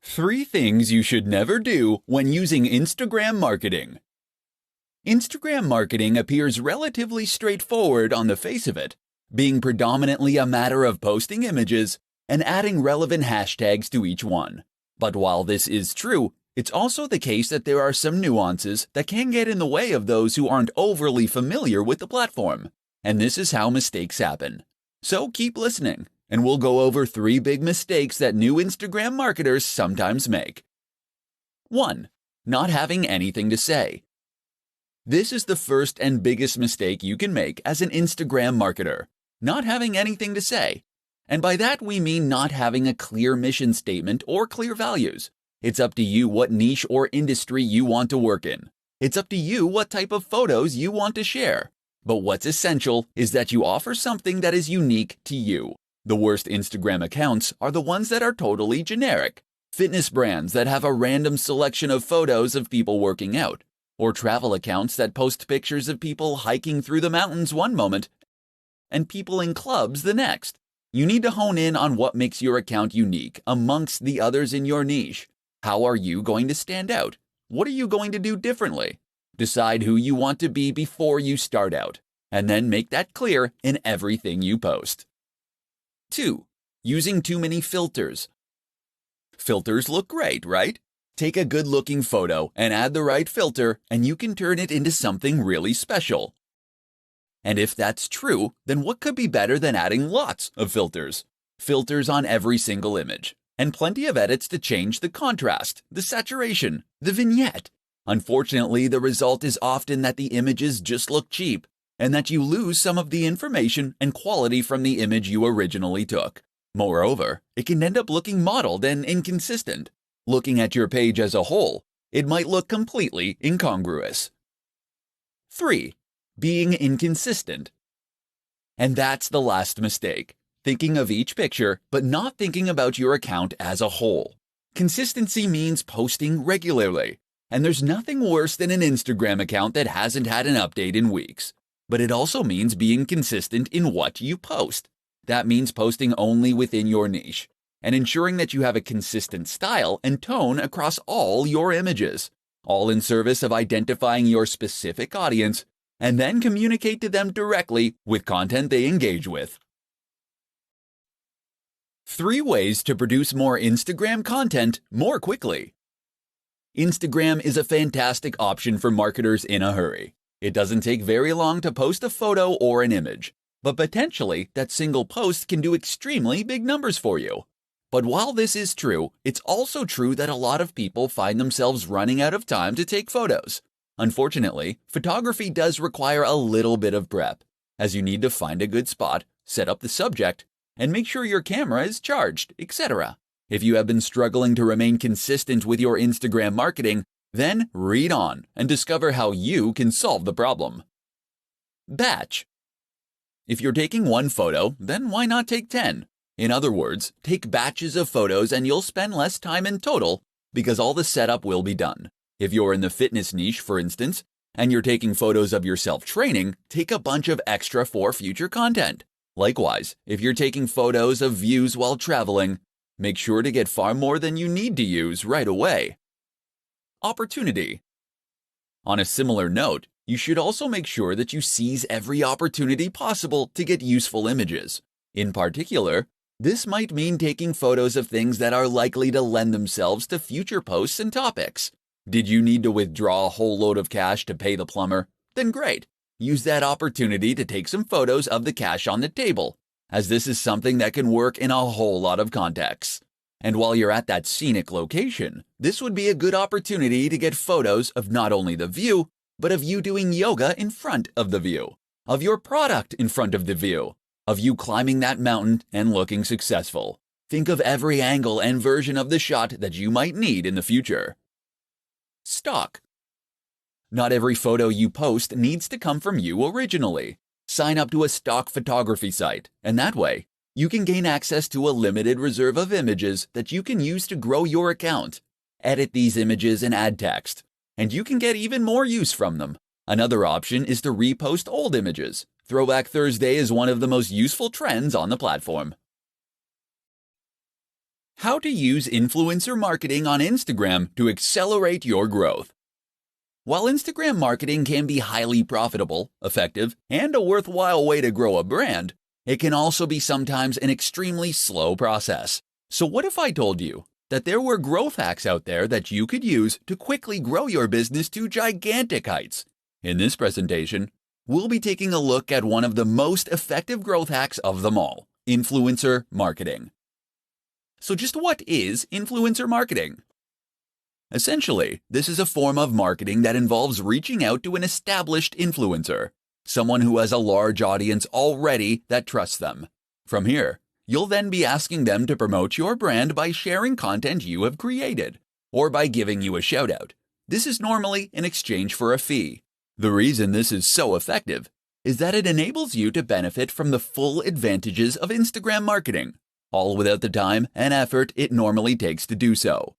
3 things you should never do when using Instagram marketing. Instagram marketing appears relatively straightforward on the face of it, being predominantly a matter of posting images and adding relevant hashtags to each one. But while this is true, it's also the case that there are some nuances that can get in the way of those who aren't overly familiar with the platform. And this is how mistakes happen. So keep listening, and we'll go over 3 big mistakes that new Instagram marketers sometimes make. 1. Not having anything to say. This is the first and biggest mistake you can make as an Instagram marketer, not having anything to say. And by that we mean not having a clear mission statement or clear values. It's up to you what niche or industry you want to work in. It's up to you what type of photos you want to share. But what's essential is that you offer something that is unique to you. The worst Instagram accounts are the ones that are totally generic. Fitness brands that have a random selection of photos of people working out, or travel accounts that post pictures of people hiking through the mountains one moment and people in clubs the next. You need to hone in on what makes your account unique amongst the others in your niche. How are you going to stand out? What are you going to do differently? Decide who you want to be before you start out, and then make that clear in everything you post. 2. Using too many filters. Filters look great, right? Take a good-looking photo and add the right filter, and you can turn it into something really special. And if that's true, then what could be better than adding lots of filters? Filters on every single image, and plenty of edits to change the contrast, the saturation, the vignette. Unfortunately, the result is often that the images just look cheap, and that you lose some of the information and quality from the image you originally took. Moreover, it can end up looking mottled and inconsistent. Looking at your page as a whole, it might look completely incongruous. 3. Being inconsistent. And that's the last mistake. Thinking of each picture, but not thinking about your account as a whole. Consistency means posting regularly. And there's nothing worse than an Instagram account that hasn't had an update in weeks. But it also means being consistent in what you post. That means posting only within your niche, and ensuring that you have a consistent style and tone across all your images, all in service of identifying your specific audience, and then communicate to them directly with content they engage with. 3 ways to produce more Instagram content more quickly. Instagram is a fantastic option for marketers in a hurry. It doesn't take very long to post a photo or an image, but potentially that single post can do extremely big numbers for you. But while this is true, it's also true that a lot of people find themselves running out of time to take photos. Unfortunately, photography does require a little bit of prep, as you need to find a good spot, set up the subject, and make sure your camera is charged, etc. If you have been struggling to remain consistent with your Instagram marketing, then read on and discover how you can solve the problem. Batch. If you're taking 1 photo, then why not take 10? In other words, take batches of photos and you'll spend less time in total because all the setup will be done. If you're in the fitness niche, for instance, and you're taking photos of yourself training, take a bunch of extra for future content. Likewise, if you're taking photos of views while traveling, make sure to get far more than you need to use right away. Opportunity. On a similar note, you should also make sure that you seize every opportunity possible to get useful images. In particular, this might mean taking photos of things that are likely to lend themselves to future posts and topics. Did you need to withdraw a whole load of cash to pay the plumber? Then great. Use that opportunity to take some photos of the cash on the table, as this is something that can work in a whole lot of contexts. And while you're at that scenic location, this would be a good opportunity to get photos of not only the view, but of you doing yoga in front of the view, of your product in front of the view, of you climbing that mountain and looking successful. Think of every angle and version of the shot that you might need in the future. Stock. Not every photo you post needs to come from you originally. Sign up to a stock photography site, and that way, you can gain access to a limited reserve of images that you can use to grow your account. Edit these images and add text, and you can get even more use from them. Another option is to repost old images. Throwback Thursday is one of the most useful trends on the platform. How to use influencer marketing on Instagram to accelerate your growth. While Instagram marketing can be highly profitable, effective, and a worthwhile way to grow a brand, it can also be sometimes an extremely slow process. So what if I told you that there were growth hacks out there that you could use to quickly grow your business to gigantic heights? In this presentation, we'll be taking a look at one of the most effective growth hacks of them all, influencer marketing. So just what is influencer marketing? Essentially, this is a form of marketing that involves reaching out to an established influencer, someone who has a large audience already that trusts them. From here, you'll then be asking them to promote your brand by sharing content you have created, or by giving you a shout out. This is normally in exchange for a fee. The reason this is so effective is that it enables you to benefit from the full advantages of Instagram marketing, all without the time and effort it normally takes to do so.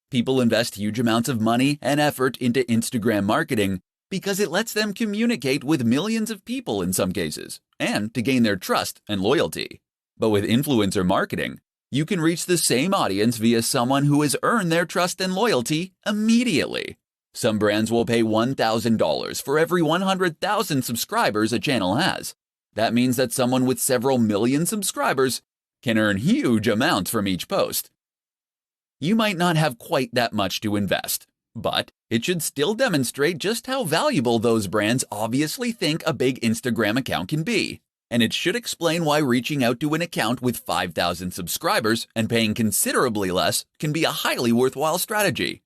People invest huge amounts of money and effort into Instagram marketing because it lets them communicate with millions of people in some cases, and to gain their trust and loyalty. But with influencer marketing, you can reach the same audience via someone who has earned their trust and loyalty immediately. Some brands will pay $1,000 for every 100,000 subscribers a channel has. That means that someone with several million subscribers can earn huge amounts from each post. You might not have quite that much to invest, but it should still demonstrate just how valuable those brands obviously think a big Instagram account can be. And it should explain why reaching out to an account with 5,000 subscribers and paying considerably less can be a highly worthwhile strategy.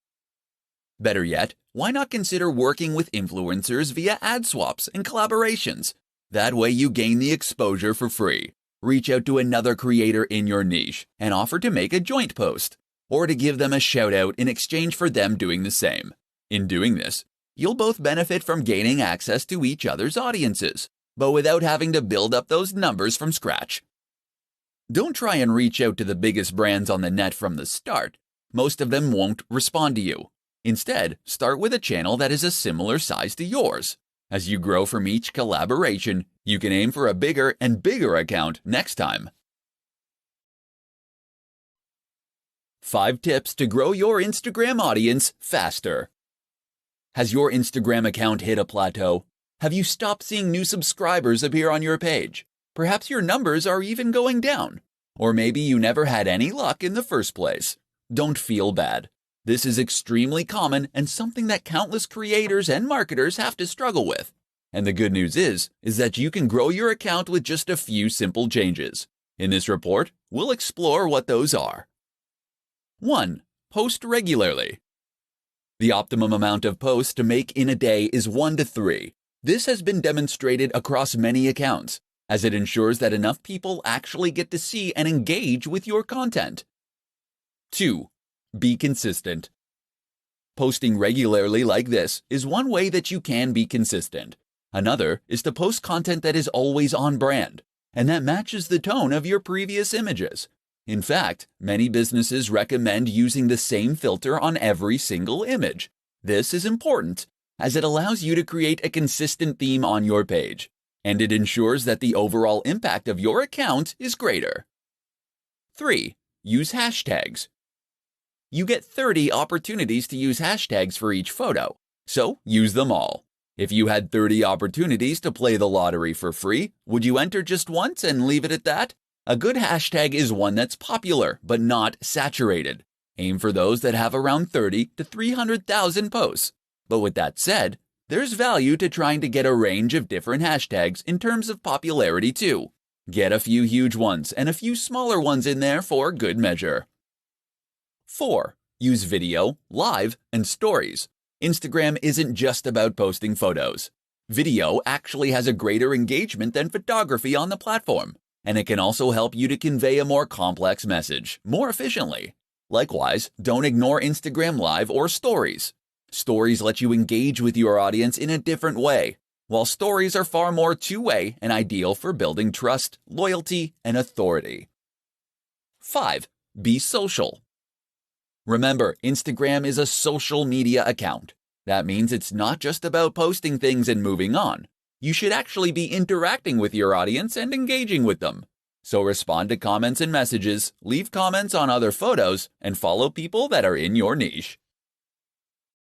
Better yet, why not consider working with influencers via ad swaps and collaborations? That way you gain the exposure for free. Reach out to another creator in your niche and offer to make a joint post, or to give them a shout out in exchange for them doing the same. In doing this, you'll both benefit from gaining access to each other's audiences, but without having to build up those numbers from scratch. Don't try and reach out to the biggest brands on the net from the start. Most of them won't respond to you. Instead, start with a channel that is a similar size to yours. As you grow from each collaboration, you can aim for a bigger and bigger account next time. 5 tips to grow your Instagram audience faster. Has your Instagram account hit a plateau? Have you stopped seeing new subscribers appear on your page? Perhaps your numbers are even going down. Or maybe you never had any luck in the first place. Don't feel bad. This is extremely common and something that countless creators and marketers have to struggle with. And the good news is that you can grow your account with just a few simple changes. In this report, we'll explore what those are. 1. Post regularly. The optimum amount of posts to make in a day is 1 to 3. This has been demonstrated across many accounts, as it ensures that enough people actually get to see and engage with your content. 2. Be consistent. Posting regularly like this is one way that you can be consistent. Another is to post content that is always on brand, and that matches the tone of your previous images. In fact, many businesses recommend using the same filter on every single image. This is important, as it allows you to create a consistent theme on your page, and it ensures that the overall impact of your account is greater. 3. Use hashtags. You get 30 opportunities to use hashtags for each photo, so use them all. If you had 30 opportunities to play the lottery for free, would you enter just once and leave it at that? A good hashtag is one that's popular but not saturated. Aim for those that have around 30 to 300,000 posts. But with that said, there's value to trying to get a range of different hashtags in terms of popularity too. Get a few huge ones and a few smaller ones in there for good measure. 4. Use video, live, and stories. Instagram isn't just about posting photos. Video actually has a greater engagement than photography on the platform, and it can also help you to convey a more complex message more efficiently. Likewise, don't ignore Instagram Live or Stories. Stories let you engage with your audience in a different way, while stories are far more two-way and ideal for building trust, loyalty, and authority. 5. Be social. Remember, Instagram is a social media account. That means it's not just about posting things and moving on. You should actually be interacting with your audience and engaging with them. So respond to comments and messages, leave comments on other photos, and follow people that are in your niche.